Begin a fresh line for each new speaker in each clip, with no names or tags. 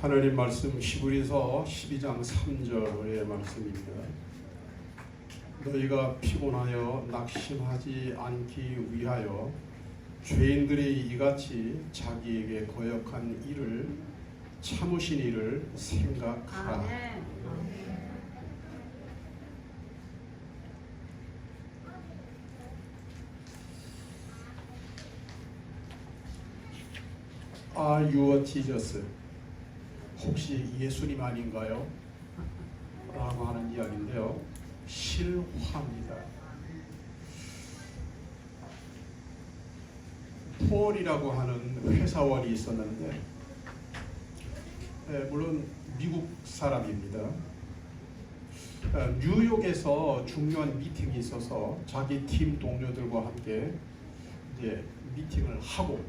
하나님 말씀 히브리서 12장 3절의 말씀입니다. 너희가 피곤하여 낙심하지 않기 위하여 죄인들이 이같이 자기에게 거역한 일을 참으신 이를 생각하라. Are you a Jesus? 혹시 예수님 아닌가요? 라고 하는 이야기인데요. 실화입니다. 폴이라고 하는 회사원이 있었는데 물론 미국 사람입니다. 뉴욕에서 중요한 미팅이 있어서 자기 팀 동료들과 함께 이제 미팅을 하고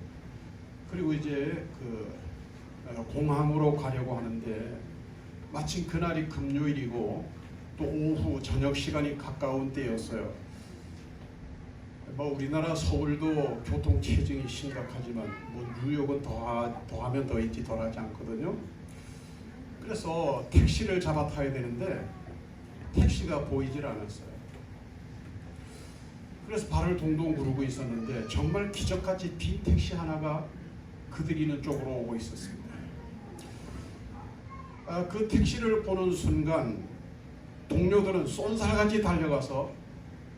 그리고 이제 공항으로 가려고 하는데 마침 그날이 금요일이고 또 오후 저녁 시간이 가까운 때였어요. 우리나라 서울도 교통 체증이 심각하지만 뉴욕은 더하면 더했지 덜하지 않거든요. 그래서 택시를 잡아 타야 되는데 택시가 보이질 않았어요. 그래서 발을 동동 구르고 있었는데 정말 기적같이 빈 택시 하나가 그들이 있는 쪽으로 오고 있었습니다. 그 택시를 보는 순간 동료들은 쏜살같이 달려가서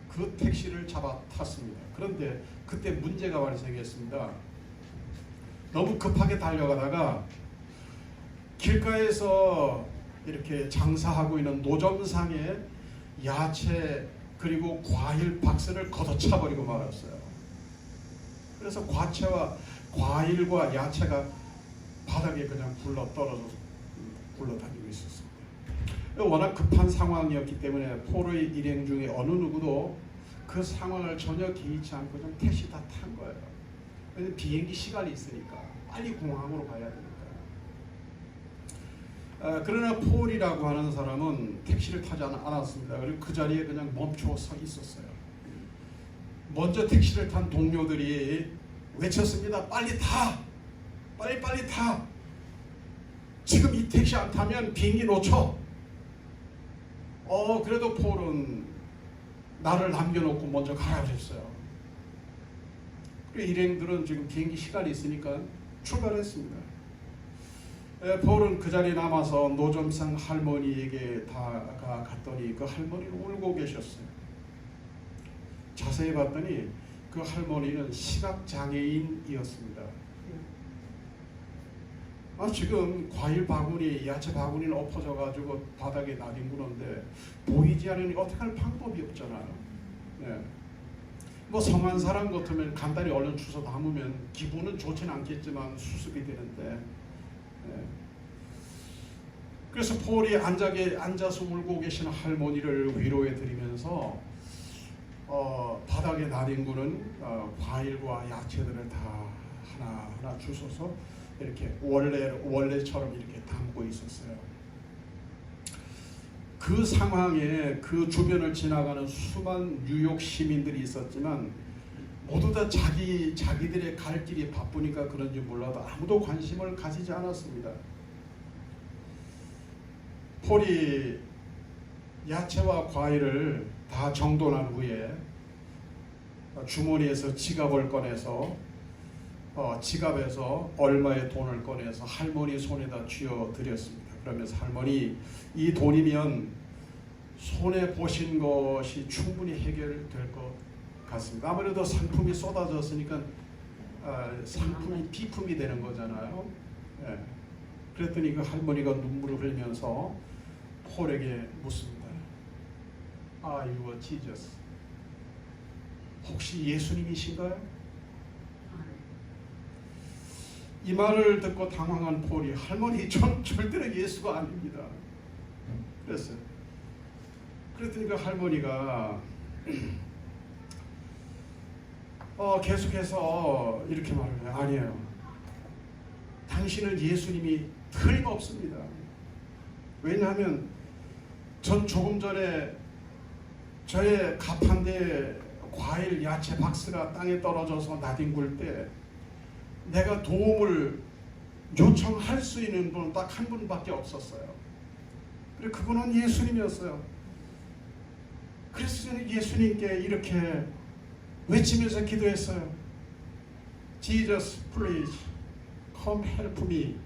그 택시를 잡아 탔습니다. 그런데 그때 문제가 발생했습니다. 너무 급하게 달려가다가 길가에서 이렇게 장사하고 있는 노점상에 야채 그리고 과일 박스를 걷어차버리고 말았어요. 그래서 과일과 야채가 바닥에 그냥 굴러다니고 있었습니다. 워낙 급한 상황이었기 때문에 폴의 일행 중에 어느 누구도 그 상황을 전혀 개의치 않고 좀 택시 다 탄 거예요. 왜냐면 비행기 시간이 있으니까 빨리 공항으로 가야 되니까. 그러나 폴이라고 하는 사람은 택시를 타지 않았습니다. 그리고 그 자리에 그냥 멈춰 서 있었어요. 먼저 택시를 탄 동료들이 외쳤습니다. 빨리 타! 빨리 타! 지금 이 택시 안 타면 비행기 놓쳐. 그래도 폴은 나를 남겨놓고 먼저 가라고 했어요. 그리고 일행들은 지금 비행기 시간이 있으니까 출발했습니다. 폴은 그 자리에 남아서 노점상 할머니에게 다가갔더니 그 할머니는 울고 계셨어요. 자세히 봤더니 그 할머니는 시각장애인이었습니다. 지금 과일 바구니, 야채 바구니는 엎어져가지고 바닥에 나뒹구는데 보이지 않으니 어떻게 할 방법이 없잖아요. 네. 성한 사람 같으면 간단히 얼른 주워 담으면 기분은 좋지는 않겠지만 수습이 되는데 네. 그래서 폴이 앉아서 울고 계신 할머니를 위로해 드리면서 바닥에 나뒹구는 과일과 야채들을 다 하나하나 주워서 이렇게 원래처럼 이렇게 담고 있었어요. 그 상황에 그 주변을 지나가는 수많은 뉴욕 시민들이 있었지만 모두 다 자기들의 갈 길이 바쁘니까 그런지 몰라도 아무도 관심을 가지지 않았습니다. 폴이 야채와 과일을 다 정돈한 후에 주머니에서 지갑을 꺼내서 지갑에서 얼마의 돈을 꺼내서 할머니 손에다 쥐어드렸습니다. 그러면서 할머니, 이 돈이면 손에 보신 것이 충분히 해결될 것 같습니다. 아무래도 상품이 쏟아졌으니까 상품이 비품이 되는 거잖아요. 네. 그랬더니 그 할머니가 눈물을 흘리면서 폴에게 묻습니다. Are you a Jesus? 혹시 예수님이신가요? 이 말을 듣고 당황한 폴이 할머니 전 절대로 예수가 아닙니다. 그랬어요. 그랬더니 그 할머니가 계속해서 이렇게 말을 해요. 아니에요. 당신은 예수님이 틀림없습니다. 왜냐하면 전 조금 전에 저의 가판대에 과일 야채 박스가 땅에 떨어져서 나뒹굴 때 내가 도움을 요청할 수 있는 분은 딱 한 분밖에 없었어요. 그리고 그분은 예수님이었어요. 그래서 저는 예수님께 이렇게 외치면서 기도했어요. Jesus, please, come help me.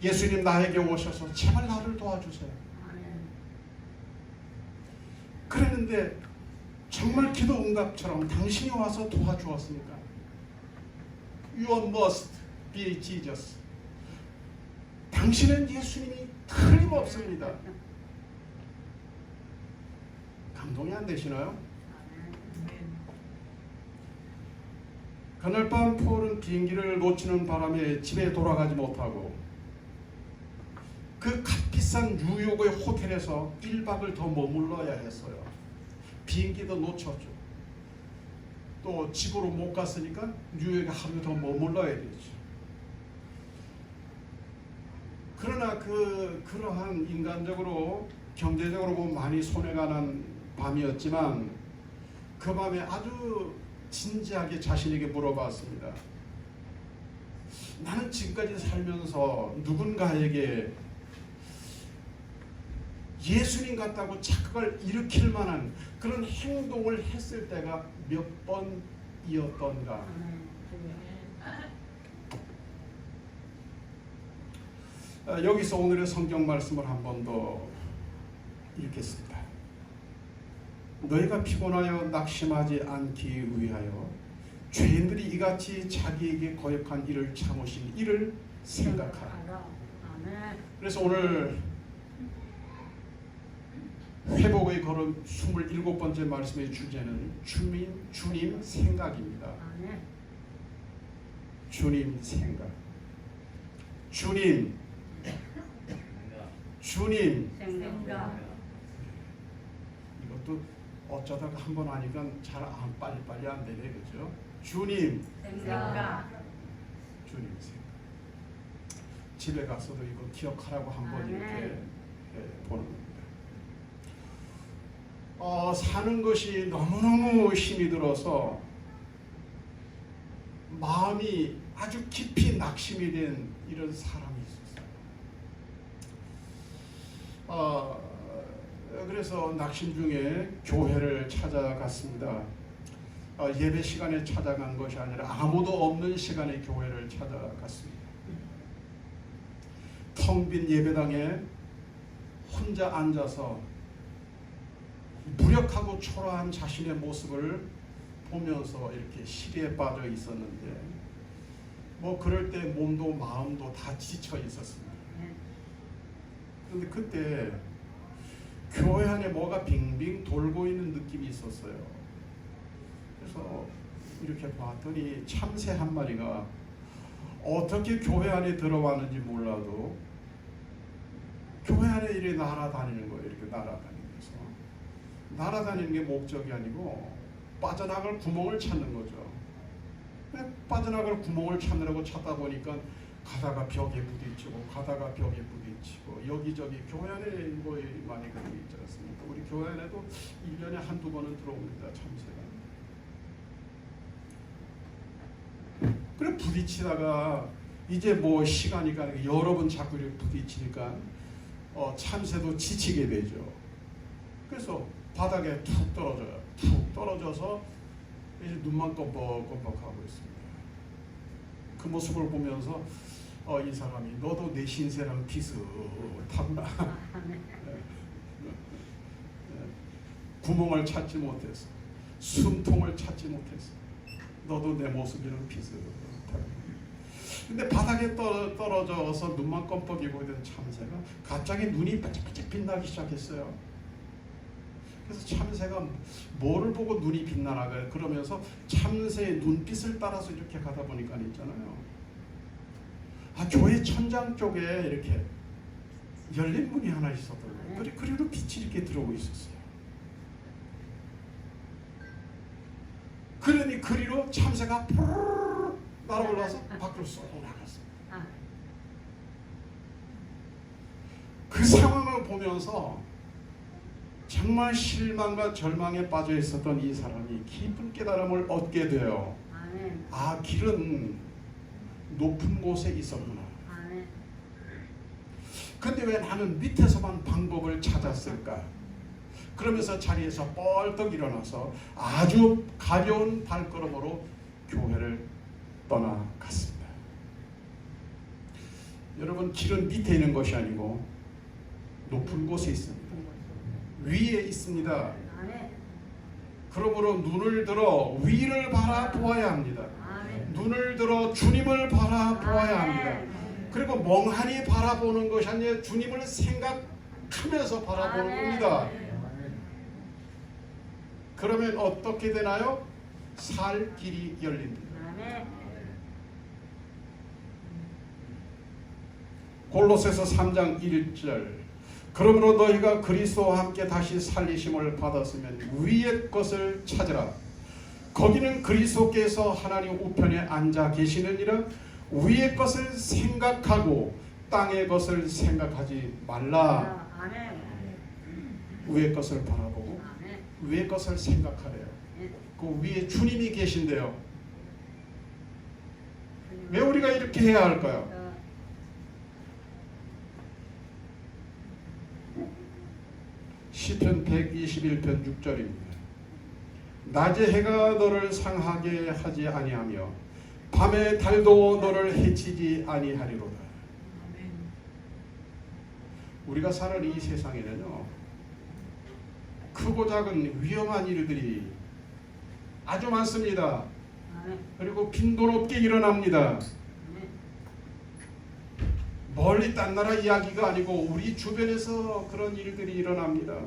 예수님 나에게 오셔서 제발 나를 도와주세요. 그랬는데 정말 기도 응답처럼 당신이 와서 도와주었으니까 You must be Jesus. 당신은 예수님이 틀림없습니다. 감동이 안 되시나요? 그날 밤 폴은 비행기를 놓치는 바람에 집에 돌아가지 못하고 그 값비싼 뉴욕의 호텔에서 1박을 더 머물러야 했어요. 비행기도 놓쳤죠. 또 집으로 못 갔으니까 뉴욕에 하루 더 머물러야 되죠. 그러나 그러한 인간적으로 경제적으로 보면 많이 손해가 난 밤이었지만 그 밤에 아주 진지하게 자신에게 물어봤습니다. 나는 지금까지 살면서 누군가에게 예수님 같다고 착각을 일으킬 만한 그런 행동을 했을 때가 몇 번이었던가. 여기서 오늘의 성경 말씀을 한 번 더 읽겠습니다. 너희가 피곤하여 낙심하지 않기 위하여 죄인들이 이같이 자기에게 거역한 일을 참으신 이를 생각하라. 그래서 오늘 회복의 걸음 27번째 말씀의 주제는 주님 생각입니다. 주님 생각. 주님 생각. 이것도 어쩌다가 한번 하니까 잘 빨리빨리 안 되네, 그죠? 주님 생각. 주님 생각. 집에 가서도 이거 기억하라고 한번 이렇게 보는 겁니다. 사는 것이 너무너무 힘이 들어서 마음이 아주 깊이 낙심이 된 이런 사람이 있었어요. 그래서 낙심 중에 교회를 찾아갔습니다. 예배 시간에 찾아간 것이 아니라 아무도 없는 시간에 교회를 찾아갔습니다. 텅 빈 예배당에 혼자 앉아서 무력하고 초라한 자신의 모습을 보면서 이렇게 시리에 빠져 있었는데 뭐 그럴 때 몸도 마음도 다 지쳐 있었습니다. 그런데 그때 교회 안에 뭐가 빙빙 돌고 있는 느낌이 있었어요. 그래서 이렇게 봤더니 참새 한 마리가 어떻게 교회 안에 들어왔는지 몰라도 교회 안에 이렇게 날아다니는 거예요. 이렇게 날아다니면서 날아다니는 게 목적이 아니고 빠져나갈 구멍을 찾는 거죠. 빠져나갈 구멍을 찾느라고 찾다 보니까 가다가 벽에 부딪히고 가다가 벽에 부딪히고 여기저기 교회 안에 뭐 많이 그런 게 있지 않습니까? 우리 교회 안에도 1년에 한두 번은 들어옵니다. 참새가. 그래 부딪히다가 이제 뭐 시간이 가니까 여러 번 자꾸 이렇게 부딪히니까 참새도 지치게 되죠. 그래서 바닥에 툭 떨어져요. 툭 떨어져서 이제 눈만 껌뻑껌뻑하고 있습니다. 그 모습을 보면서 이 사람이 너도 내 신세랑 비슷하구나. 구멍을 찾지 못했어. 숨통을 찾지 못했어. 너도 내 모습이랑 비슷하구나. 근데 바닥에 떨어져서 눈만 껌뻑이고 있던 참새가 갑자기 눈이 반짝반짝 빛나기 시작했어요. 그래서 참새가 뭐를 보고 눈이 빛나나 그러면서 참새의 눈빛을 따라서 이렇게 가다 보니까 있잖아요. 교회 천장 쪽에 이렇게 열린 문이 하나 있었던 거예요. 그리로 빛이 이렇게 들어오고 있었어요. 그러니 그리로 참새가 푸르르 날아올라서 밖으로 쏙 나갔습니다. 그 상황을 보면서 정말 실망과 절망에 빠져 있었던 이 사람이 깊은 깨달음을 얻게 돼요. 길은 높은 곳에 있었구나.
아멘.
근데 왜 나는 밑에서만 방법을 찾았을까? 그러면서 자리에서 뻘떡 일어나서 아주 가벼운 발걸음으로 교회를 떠나갔습니다. 여러분, 길은 밑에 있는 것이 아니고 높은 곳에 있습니다. 위에 있습니다.
아멘.
그러므로 눈을 들어 위를 바라보아야 합니다.
아멘.
눈을 들어 주님을 바라보아야 합니다. 그리고 멍하니 바라보는 것이 아니라 주님을 생각하면서 바라보는
아멘.
겁니다. 그러면 어떻게 되나요? 살 길이 열립니다.
아멘.
골로새서 3장 1절, 그러므로 너희가 그리스도와 함께 다시 살리심을 받았으면 위의 것을 찾으라. 거기는 그리스도께서 하나님 우편에 앉아 계시느니라. 위의 것을 생각하고 땅의 것을 생각하지 말라.
아멘.
위의 것을 바라보고
아멘.
위의 것을 생각하래요. 그 위에 주님이 계신데요. 왜 우리가 이렇게 해야 할까요? 시편 121편 6절입니다. 낮에 해가 너를 상하게 하지 아니하며 밤에 달도 너를 해치지 아니하리로다. 우리가 사는 이 세상에는요, 크고 작은 위험한 일들이 아주 많습니다. 그리고 빈도롭게 일어납니다. 멀리 딴 나라 이야기가 아니고 우리 주변에서 그런 일들이 일어납니다.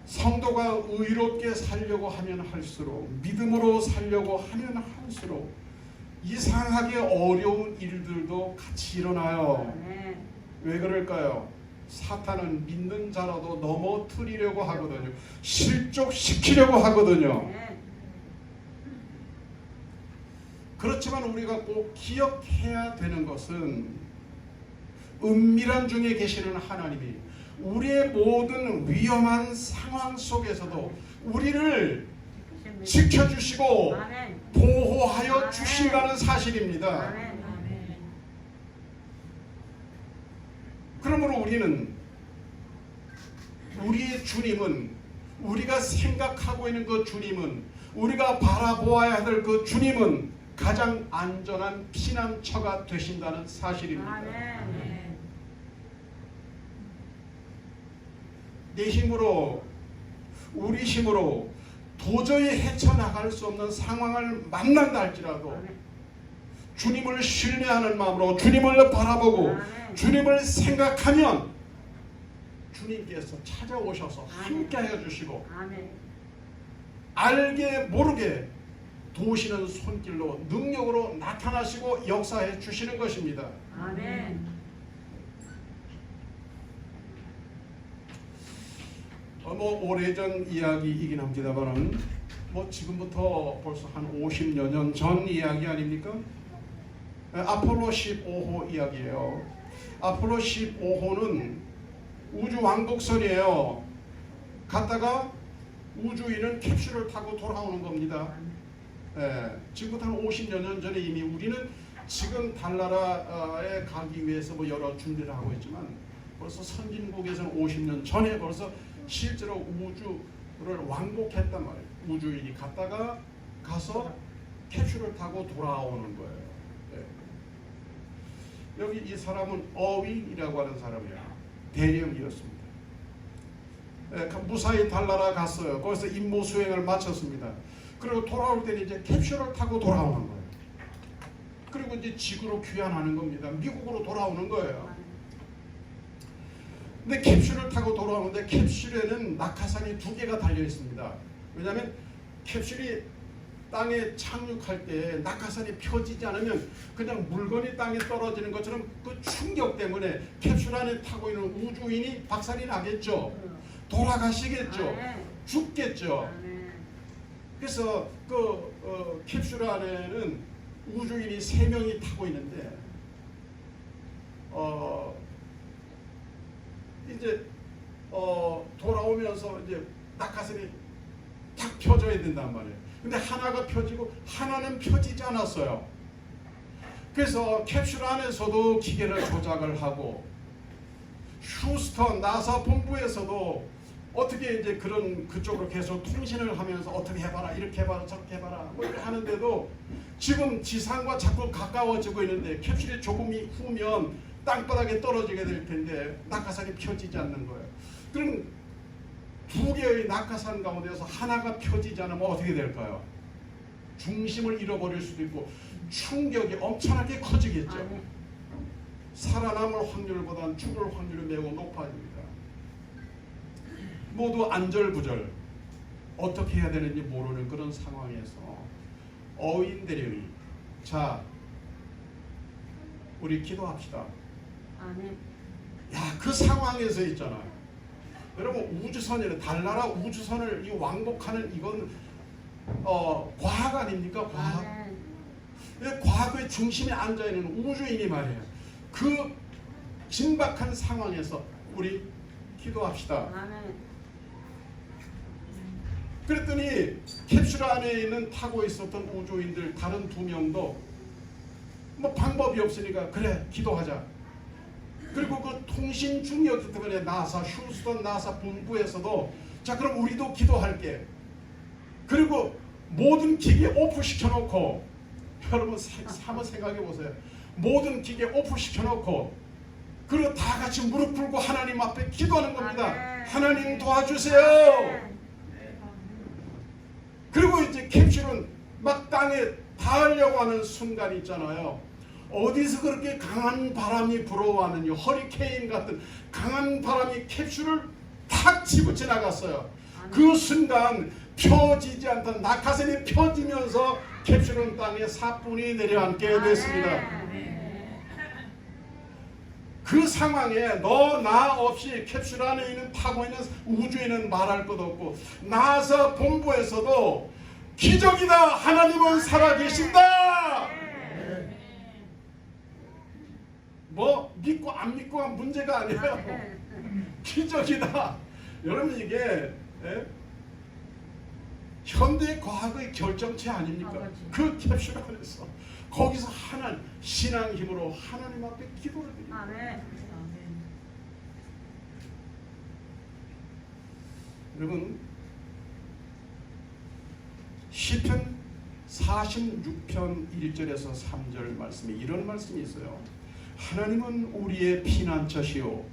성도가 의롭게 살려고 하면 할수록, 믿음으로 살려고 하면 할수록 이상하게 어려운 일들도 같이 일어나요. 왜 그럴까요? 사탄은 믿는 자라도 넘어뜨리려고 하거든요. 실족시키려고 하거든요. 그렇지만 우리가 꼭 기억해야 되는 것은 은밀한 중에 계시는 하나님이 우리의 모든 위험한 상황 속에서도 우리를 지켜주시고 보호하여 주신다는 사실입니다. 그러므로 우리는, 우리의 주님은, 우리가 생각하고 있는 그 주님은, 우리가 바라보아야 될 그 주님은 가장 안전한 피난처가 되신다는 사실입니다. 내 힘으로, 우리 힘으로 도저히 헤쳐나갈 수 없는 상황을 만난다 할지라도 주님을 신뢰하는 마음으로 주님을 바라보고 주님을 생각하면 주님께서 찾아오셔서 함께 하여 주시고 알게 모르게 도우시는 손길로 능력으로 나타나시고 역사해 주시는 것입니다.
아멘.
오래전 이야기이긴 합니다만은 지금부터 벌써 한 50여 년 전 이야기 아닙니까? 아폴로 15호 이야기예요. 아폴로 15호는 우주 왕복선이에요. 갔다가 우주인은 캡슐을 타고 돌아오는 겁니다. 지금부터 한 50여 년 전에 이미 우리는 지금 달나라에 가기 위해서 여러 준비를 하고 있지만 벌써 선진국에서는 50년 전에 벌써 실제로 우주를 왕복했단 말이에요. 우주인이 갔다가 가서 캡슐을 타고 돌아오는 거예요. 여기 이 사람은 어윈이라고 하는 사람이에요. 대령이었습니다. 무사히 달나라 갔어요. 거기서 임무 수행을 마쳤습니다. 그리고 돌아올 때는 이제 캡슐을 타고 돌아오는 거예요. 그리고 이제 지구로 귀환하는 겁니다. 미국으로 돌아오는 거예요. 근데 캡슐을 타고 돌아오는데 캡슐에는 낙하산이 2개가 달려 있습니다. 왜냐하면 캡슐이 땅에 착륙할 때 낙하산이 펴지지 않으면 그냥 물건이 땅에 떨어지는 것처럼 그 충격 때문에 캡슐 안에 타고 있는 우주인이 박살이 나겠죠. 돌아가시겠죠. 죽겠죠. 그래서 그 캡슐 안에는 우주인이 3명이 타고 있는데 이제 돌아오면서 이제 낙하산이 탁 펴져야 된단 말이에요. 근데 하나가 펴지고 하나는 펴지지 않았어요. 그래서 캡슐 안에서도 기계를 조작을 하고 휴스턴 나사 본부에서도 어떻게 이제 그쪽으로 계속 통신을 하면서 어떻게 해봐라, 이렇게 해봐라, 저렇게 해봐라 뭐 이렇게 하는데도 지금 지상과 자꾸 가까워지고 있는데 캡슐이 조금 후면 땅바닥에 떨어지게 될 텐데 낙하산이 펴지지 않는 거예요. 그럼 두 개의 낙하산 가운데서 하나가 펴지지 않으면 어떻게 될까요? 중심을 잃어버릴 수도 있고 충격이 엄청나게 커지겠죠. 살아남을 확률보다는 죽을 확률이 매우 높아집니다. 모두 안절부절 어떻게 해야 되는지 모르는 그런 상황에서 어인대령이 자 우리 기도합시다. 야, 그 상황에서 있잖아요. 여러분 우주선이라 달나라 우주선을 이 왕복하는 이건 과학 아닙니까? 과학. 과학의 중심에 앉아있는 우주인이 말이에요. 그 긴박한 상황에서 우리 기도합시다. 그랬더니 캡슐 안에 있는 타고 있었던 우주인들 다른 두 명도 뭐 방법이 없으니까 그래 기도하자. 그리고 그 통신 중이었기 때문에 나사 휴스턴 나사 본부에서도 자 그럼 우리도 기도할게. 그리고 모든 기계 오프 시켜놓고 여러분 한번 생각해 보세요. 모든 기계 오프 시켜놓고 그리고 다 같이 무릎 꿇고 하나님 앞에 기도하는 겁니다. 하나님 도와주세요. 그리고 이제 캡슐은 막 땅에 닿으려고 하는 순간이 있잖아요. 어디서 그렇게 강한 바람이 불어왔느냐, 허리케인 같은 강한 바람이 캡슐을 탁 치고 지나갔어요. 그 순간 펴지지 않던 낙하산이 펴지면서 캡슐은 땅에 사뿐히 내려앉게 됐습니다. 그 상황에 너 나 없이 캡슐 안에 있는 타고 있는 우주인은 말할 것 없고 나사 본부에서도 기적이다, 하나님은 살아계신다. 뭐 믿고 안 믿고가 문제가 아니에요. 기적이다. 여러분 이게 현대 과학의 결정체 아닙니까? 그 캡슐 안에서 거기서 신앙 힘으로 하나님 앞에 기도를 드립니다. 여러분 시편 46편 1절에서 3절 말씀에 이런 말씀이 있어요. 하나님은 우리의 피난처시오.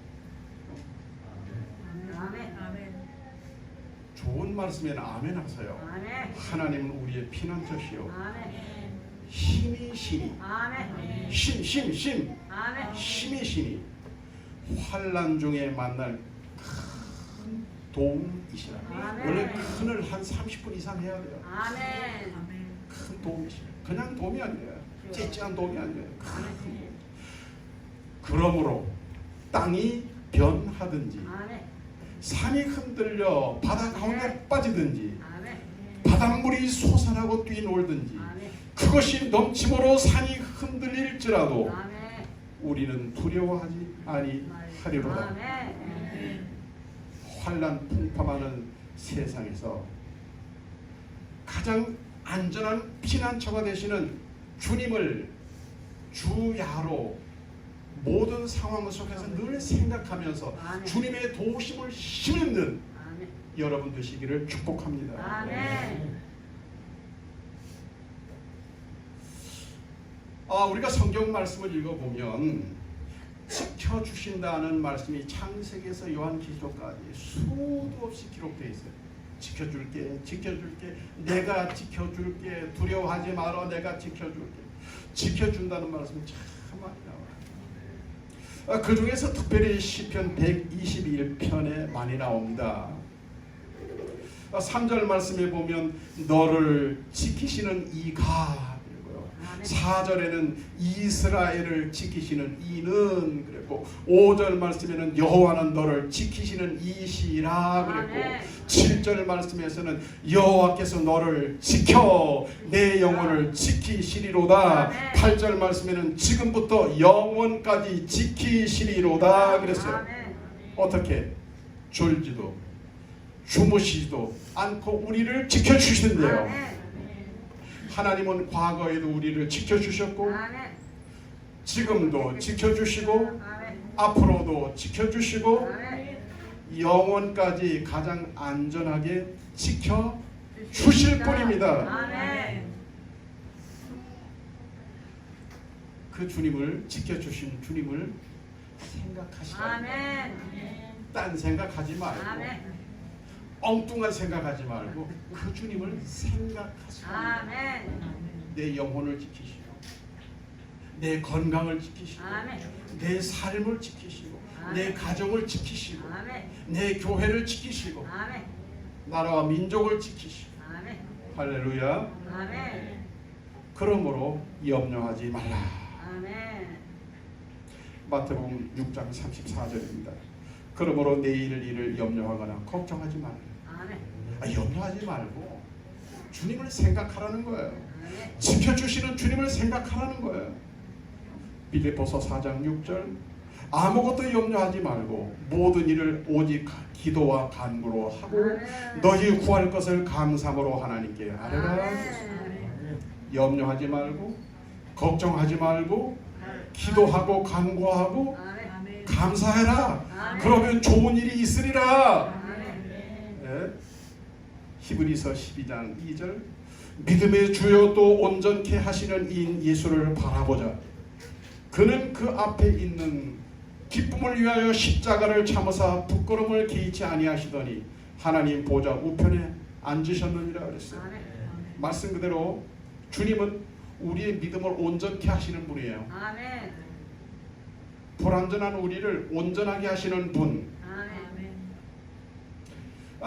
좋은 말씀에는 아멘 하세요. 하나님은 우리의 피난처시오. 힘이 신이 힘이 신이 환난 중에 만날 큰 도움이시라. 원래 큰을 한 30분 이상 해야 돼요. 큰 도움이시라. 그냥 도움이 아니에요. 찌찌한 도움이 아니에요. 큰 도움. 그러므로 땅이 변하든지 산이 흔들려 바다 가운데 빠지든지 바닷물이 솟아나고 뛰놀든지 그것이 넘침으로 산이 흔들릴지라도 우리는 두려워하지 아니하리로다. 환난 풍파하는 세상에서 가장 안전한 피난처가 되시는 주님을 주야로 모든 상황 속에서 늘 생각하면서 주님의 도우심을 힘입는 여러분 되시기를 축복합니다. 우리가 성경 말씀을 읽어보면 지켜주신다는 말씀이 창세기에서 요한계시록까지 수도 없이 기록되어 있어요. 지켜줄게, 지켜줄게, 내가 지켜줄게, 두려워하지 마라, 내가 지켜줄게. 지켜준다는 말씀이 참 많이 나와요. 그 중에서 특별히 시편 121편에 많이 나옵니다. 3절 말씀에 보면 너를 지키시는 이가, 4절에는 이스라엘을 지키시는 이는 그랬고 5절 말씀에는 여호와는 너를 지키시는 이시라 그랬고 7절 말씀에서는 여호와께서 너를 지켜 내 영혼을 지키시리로다. 8절 말씀에는 지금부터 영원까지 지키시리로다 그랬어요. 어떻게? 졸지도 주무시지도 않고 우리를 지켜주신대요. 하나님은 과거에도 우리를 지켜주셨고 지금도 지켜주시고 앞으로도 지켜주시고 영원까지 가장 안전하게 지켜주실 뿐입니다. 그 주님을 지켜주신 주님을 생각하시라. 딴 생각하지 말고 엉뚱한 생각하지 말고 그 주님을 생각하시라. 내 영혼을 지키시고 내 건강을 지키시고 내 삶을 지키시고 내 가정을 지키시고 내 교회를 지키시고 나라와 민족을 지키시고 할렐루야. 그러므로 염려하지 말라. 마태복음 6장 34절입니다. 그러므로 내일 일을 염려하거나 걱정하지 말라. 염려하지 말고 주님을 생각하라는 거예요. 지켜주시는 주님을 생각하라는 거예요. 빌립보서 4장 6절 아무것도 염려하지 말고 모든 일을 오직 기도와 간구로 하고 너희 구할 것을 감사함으로 하나님께 아뢰라. 염려하지 말고 걱정하지 말고 기도하고 간구하고 감사해라. 그러면 좋은 일이 있으리라. 네. 히브리서 12장 2절 믿음의 주요 또 온전케 하시는 이인 예수를 바라보자. 그는 그 앞에 있는 기쁨을 위하여 십자가를 참으사 부끄러움을 개의치 아니하시더니 하나님 보좌 우편에 앉으셨느니라 그랬어요. 말씀 그대로 주님은 우리의 믿음을 온전케 하시는 분이에요. 불완전한 우리를 온전하게 하시는 분.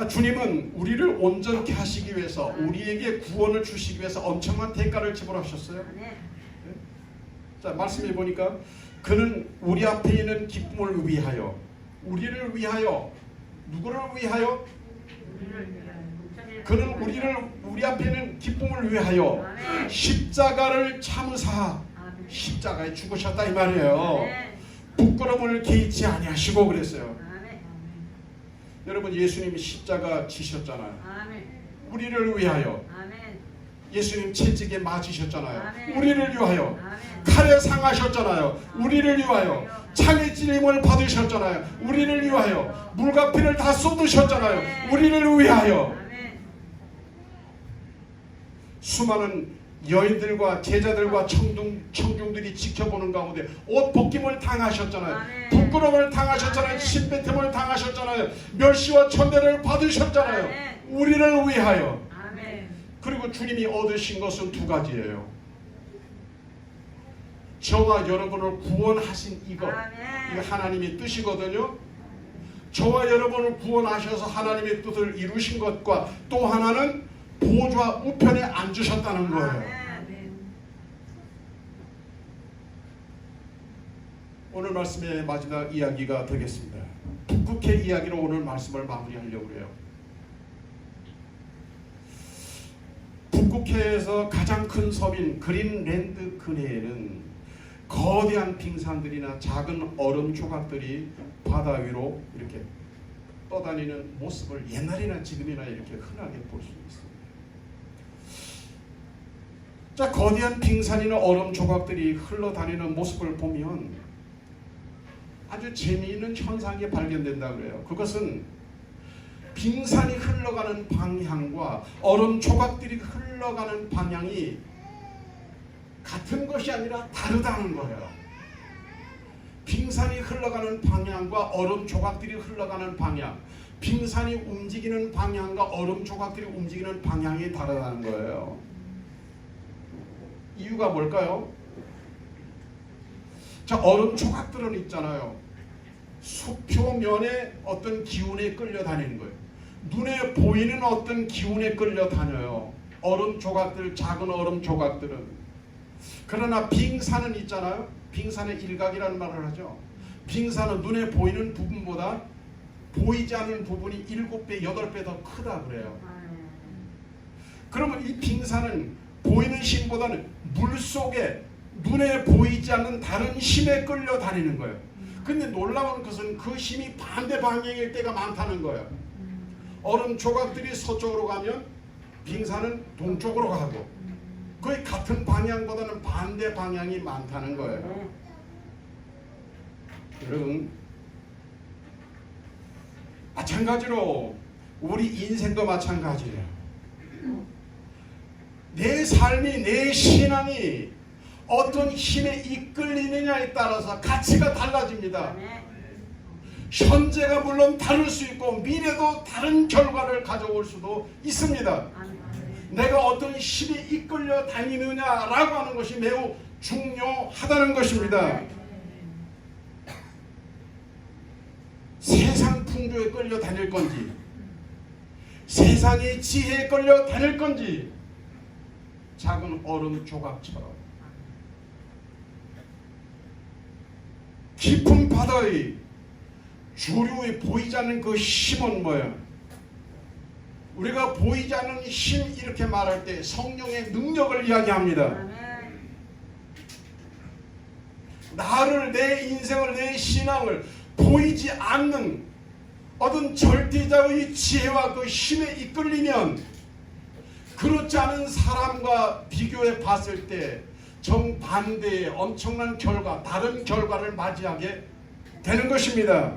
주님은 우리를 온전케 하시기 위해서 우리에게 구원을 주시기 위해서 엄청난 대가를 지불하셨어요. 자, 말씀해 보니까 그는 우리 앞에 있는 기쁨을 위하여 우리를 위하여 누구를 위하여? 그는 우리 앞에 있는 기쁨을 위하여 십자가를 참으사 십자가에 죽으셨다 이 말이에요. 부끄러움을 개의치 아니하시고 그랬어요. 여러분 예수님이 십자가 지셨잖아요. 우리를 위하여. 예수님 채찍에 맞으셨잖아요. 우리를 위하여. 칼에 상하셨잖아요. 우리를 위하여. 창에 찔림을 받으셨잖아요. 우리를 위하여. 물과 피를 다 쏟으셨잖아요. 우리를 위하여. 수많은 여인들과 제자들과 청중들이 지켜보는 가운데 옷 벗김을 당하셨잖아요. 부끄러움을 당하셨잖아요. 침뱉음을 당하셨잖아요. 멸시와 천대를 받으셨잖아요. 우리를 위하여. 그리고 주님이 얻으신 것은 두 가지예요. 저와 여러분을 구원하신 이거 하나님의 뜻이거든요. 저와 여러분을 구원하셔서 하나님의 뜻을 이루신 것과 또 하나는 보좌 우편에 앉으셨다는 거예요. 오늘 말씀의 마지막 이야기가 되겠습니다. 북극해 이야기로 오늘 말씀을 마무리하려고 해요. 북극해에서 가장 큰 섬인 그린랜드 근해에는 거대한 빙산들이나 작은 얼음 조각들이 바다 위로 이렇게 떠다니는 모습을 옛날이나 지금이나 이렇게 흔하게 볼 수 있습니다. 자, 거대한 빙산이나 얼음 조각들이 흘러다니는 모습을 보면 아주 재미있는 현상이 발견된다 그래요. 그것은 빙산이 흘러가는 방향과 얼음 조각들이 흘러가는 방향이 같은 것이 아니라 다르다는 거예요. 빙산이 흘러가는 방향과 얼음 조각들이 흘러가는 방향, 빙산이 움직이는 방향과 얼음 조각들이 움직이는 방향이 다르다는 거예요. 이유가 뭘까요? 자, 얼음 조각들은 있잖아요. 수표면에 어떤 기운에 끌려다니는 거예요. 눈에 보이는 어떤 기운에 끌려다녀요. 얼음 조각들, 작은 얼음 조각들은. 그러나 빙산은 있잖아요. 빙산의 일각이라는 말을 하죠. 빙산은 눈에 보이는 부분보다 보이지 않는 부분이 7배, 8배 더 크다 그래요. 그러면 이 빙산은 보이는 힘보다는 물속에 눈에 보이지 않는 다른 힘에 끌려다니는 거예요. 근데 놀라운 것은 그 힘이 반대 방향일 때가 많다는 거예요. 얼음 조각들이 서쪽으로 가면 빙산은 동쪽으로 가고 거의 같은 방향보다는 반대 방향이 많다는 거예요. 여러분, 마찬가지로 우리 인생도 마찬가지예요. 내 삶이, 내 신앙이 어떤 힘에 이끌리느냐에 따라서 가치가 달라집니다. 현재가 물론 다를 수 있고 미래도 다른 결과를 가져올 수도 있습니다. 내가 어떤 힘에 이끌려 다니느냐라고 하는 것이 매우 중요하다는 것입니다. 세상 풍조에 끌려 다닐 건지, 세상의 지혜에 끌려 다닐 건지, 작은 얼음 조각처럼 깊은 바다의 주류에 보이지 않는 그 힘은 뭐야? 우리가 보이지 않는 힘, 이렇게 말할 때 성령의 능력을 이야기합니다. 나를, 내 인생을, 내 신앙을 보이지 않는 어떤 절대자의 지혜와 그 힘에 이끌리면 그렇지 않은 사람과 비교해 봤을 때 정반대의 엄청난 결과, 다른 결과를 맞이하게 되는 것입니다.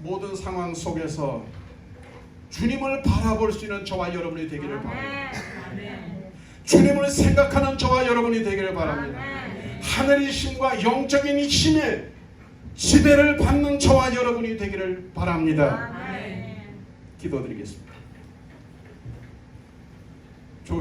모든 상황 속에서 주님을 바라볼 수 있는 저와 여러분이 되기를 바랍니다. 주님을 생각하는 저와 여러분이 되기를 바랍니다. 하늘의 힘과 영적인 힘에 지배를 받는 저와 여러분이 되기를 바랍니다. 기도드리겠습니다.